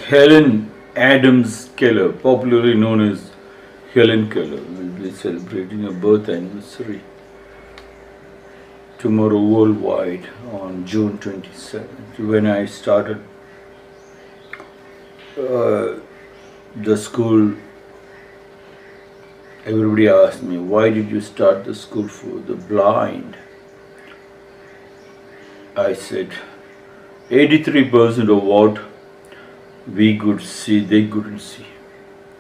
Helen Adams Keller, popularly known as Helen Keller, will be celebrating her birth anniversary tomorrow worldwide on June 27th. When I started the school, everybody asked me, why did you start the school for the blind? I said, 83% of what we could see, they couldn't see.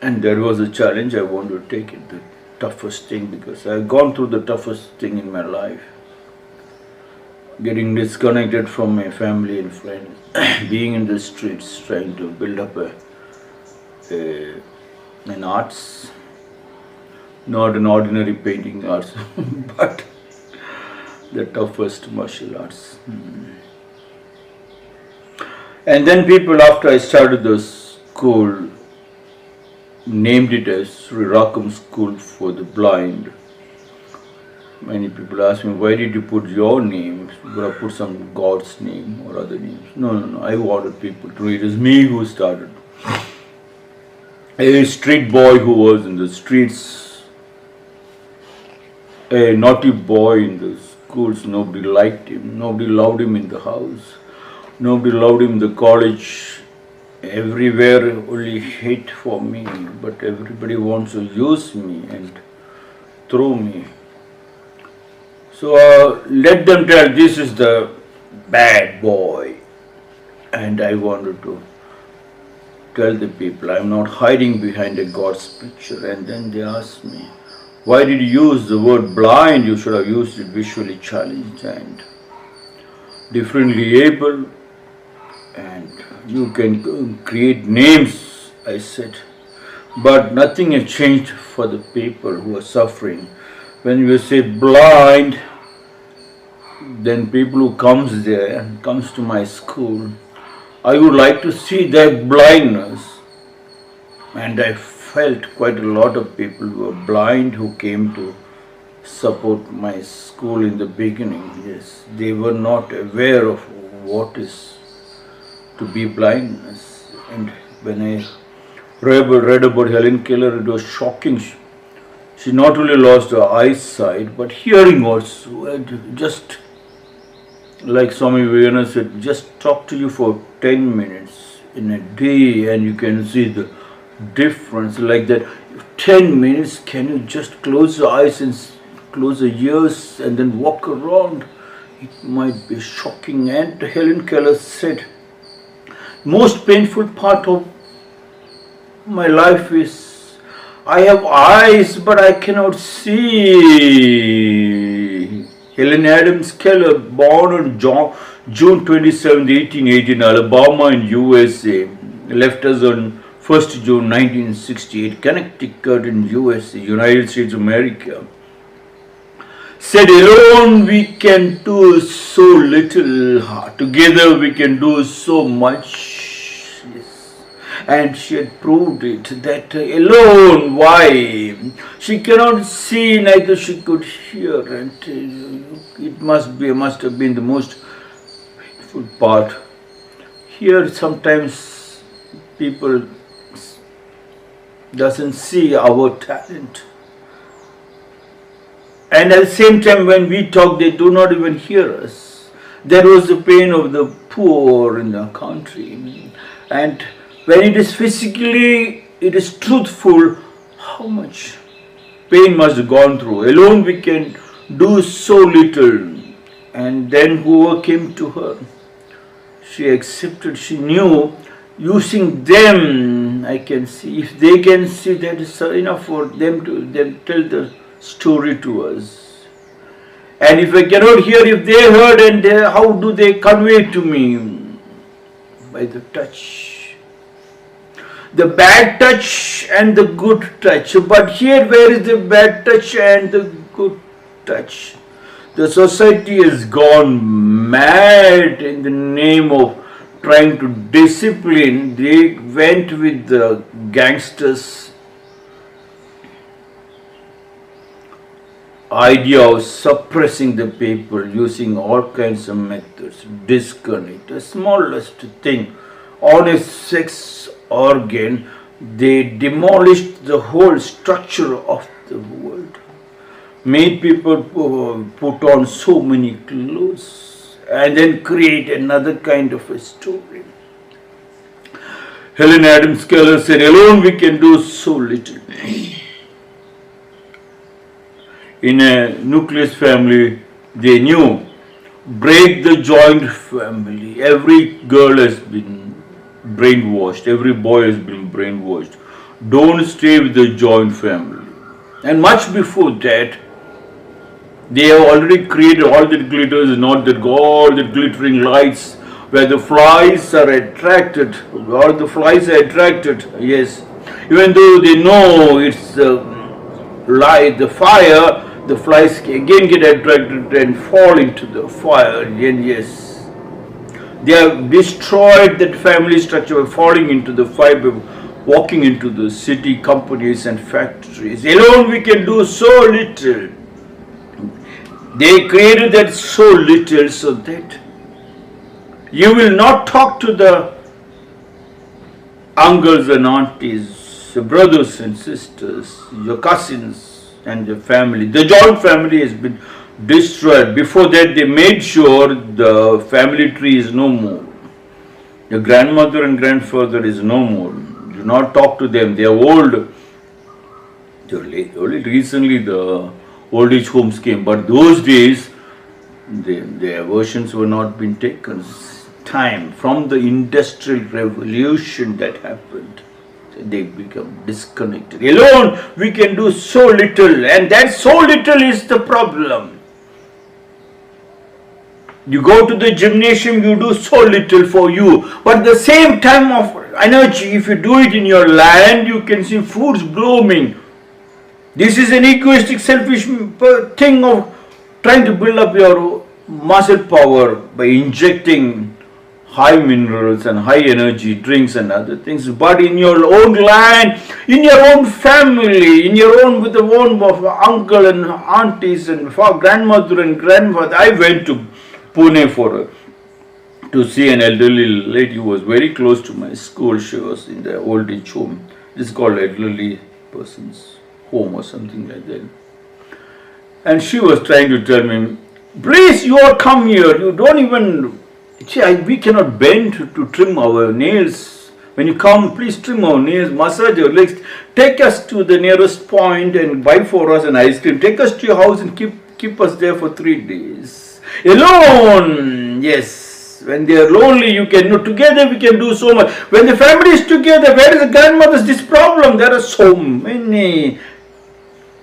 And that was a challenge. I wanted to take it, the toughest thing, because I've gone through the toughest thing in my life. Getting disconnected from my family and friends, being in the streets, trying to build up an arts, not an ordinary painting arts, but the toughest martial arts. And then people, after I started the school, named it as Sri Rakum School for the Blind. Many people ask me, why did you put your name? You could have put some God's name or other names. No. I wanted people to read. It was me who started. A street boy who was in the streets, a naughty boy in the schools. Nobody liked him. Nobody loved him in the house. Nobody loved him in the college. Everywhere only hate for me. But everybody wants to use me and throw me. So let them tell this is the bad boy. And I wanted to tell the people I'm not hiding behind a God's picture. And then they asked me, why did you use the word blind? You should have used it visually challenged and differently able. And you can create names, I said. But nothing has changed for the people who are suffering. When you say blind, then people who comes there and comes to my school, I would like to see their blindness. And I felt quite a lot of people who were blind who came to support my school in the beginning. Yes, they were not aware of what is to be blindness. And when I read about Helen Keller, it was shocking. She not only lost her eyesight, but hearing also. And just like Swami said, just talk to you for 10 minutes in a day and you can see the difference. Like that, 10 minutes, can you just close your eyes and close your ears and then walk around? It might be shocking. And Helen Keller said, most painful part of my life is I have eyes but I cannot see. Helen Adams Keller, born on June 27, 1880 in Alabama in USA, left us on 1st June 1968, Connecticut in USA, United States of America. Said, alone we can do so little, together we can do so much. Yes. And she had proved it, that alone, why? She cannot see, neither she could hear, and it must have been the most painful part. Here sometimes people doesn't see our talent. And at the same time, when we talk, they do not even hear us. There was the pain of the poor in the country. And when it is physically, it is truthful, how much pain must have gone through. Alone we can do so little. And then whoever came to her, she accepted, she knew, using them, I can see. If they can see, that is enough for them to then tell the story to us. And if I cannot hear, if they heard, and how do they convey to me? By the touch. The bad touch and the good touch. But here, where is the bad touch and the good touch? The society has gone mad in the name of trying to discipline. They went with the gangsters' idea of suppressing the people using all kinds of methods, disconnect, the smallest thing, honest sex organ, they demolished the whole structure of the world. Made people put on so many clothes and then create another kind of a story. Helen Adams Keller said, alone we can do so little. In a nucleus family, they knew, break the joint family. Every girl has been brainwashed, every boy has been brainwashed. Don't stay with the joint family. And much before that, they have already created all that glitters, not that all the glittering lights where the flies are attracted. All the flies are attracted, yes. Even though they know it's the light, the fire, the flies again get attracted and fall into the fire. And yes, they have destroyed that family structure by falling into the fire, by walking into the city, companies and factories. Alone we can do so little. They created that so little so that you will not talk to the uncles and aunties, the brothers and sisters, your cousins and your family. The joint family has been destroyed. Before that, they made sure the family tree is no more. Your grandmother and grandfather is no more. Do not talk to them. They are old. Only recently the old age homes came, but those days the aversions were not being taken. Time from the industrial revolution that happened, they become disconnected. Alone we can do so little, and that so little is the problem. You go to the gymnasium, you do so little for you, but the same time of energy, if you do it in your land, you can see fruits blooming. This is an egoistic, selfish thing of trying to build up your muscle power by injecting high minerals and high energy drinks and other things. But in your own land, in your own family, in your own, with the own of uncle and aunties and grandmother and grandfather. I went to Pune to see an elderly lady who was very close to my school. She was in the old age home. This is called elderly person's home or something like that. And she was trying to tell me, please, you all come here. You don't even, we cannot bend to trim our nails. When you come, please trim our nails, massage your legs. Take us to the nearest point and buy for us an ice cream. Take us to your house and keep us there for 3 days. Alone, yes. When they are lonely, you can do. Together we can do so much. When the family is together, where is the grandmother's this problem? There are so many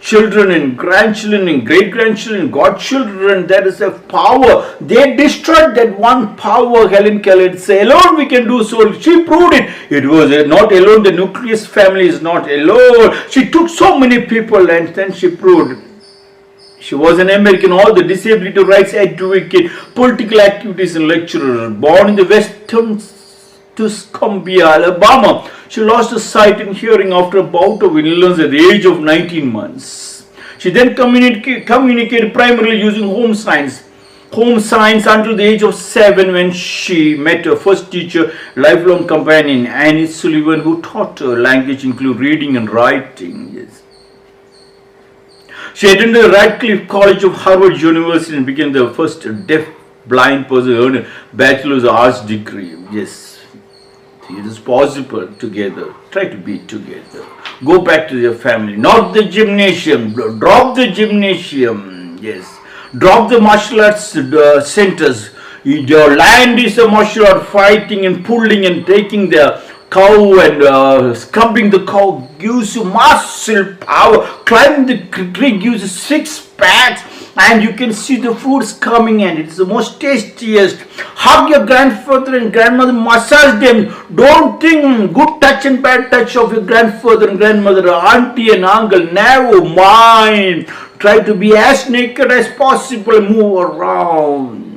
children and grandchildren and great-grandchildren, godchildren. There is a power. They destroyed that one power. Helen Keller said, alone we can do so. She proved it. It was not alone. The nucleus family is not alone. She took so many people and then she proved. She was an American, all the disability rights advocate, political activities and lecturer, born in the western Tuscumbia, Alabama. She lost her sight and hearing after a bout of illness at the age of 19 months. She then communicated primarily using home science until the age of 7, when she met her first teacher, lifelong companion, Annie Sullivan, who taught her language, including reading and writing. Yes. She attended the Radcliffe College of Harvard University and became the first deaf-blind person who earned a Bachelor's of Arts degree. Yes, it is possible together. Try to be together. Go back to your family. Not the gymnasium. Drop the gymnasium. Yes. Drop the martial arts centers. Your land is a martial art, fighting and pulling and taking the cow and scrubbing the cow gives you muscle power. Climb the tree gives you 6 packs and you can see the fruits coming in. It's the most tastiest. Hug your grandfather and grandmother, massage them. Don't think good touch and bad touch of your grandfather and grandmother, auntie and uncle. Never mind. Try to be as naked as possible. Move around.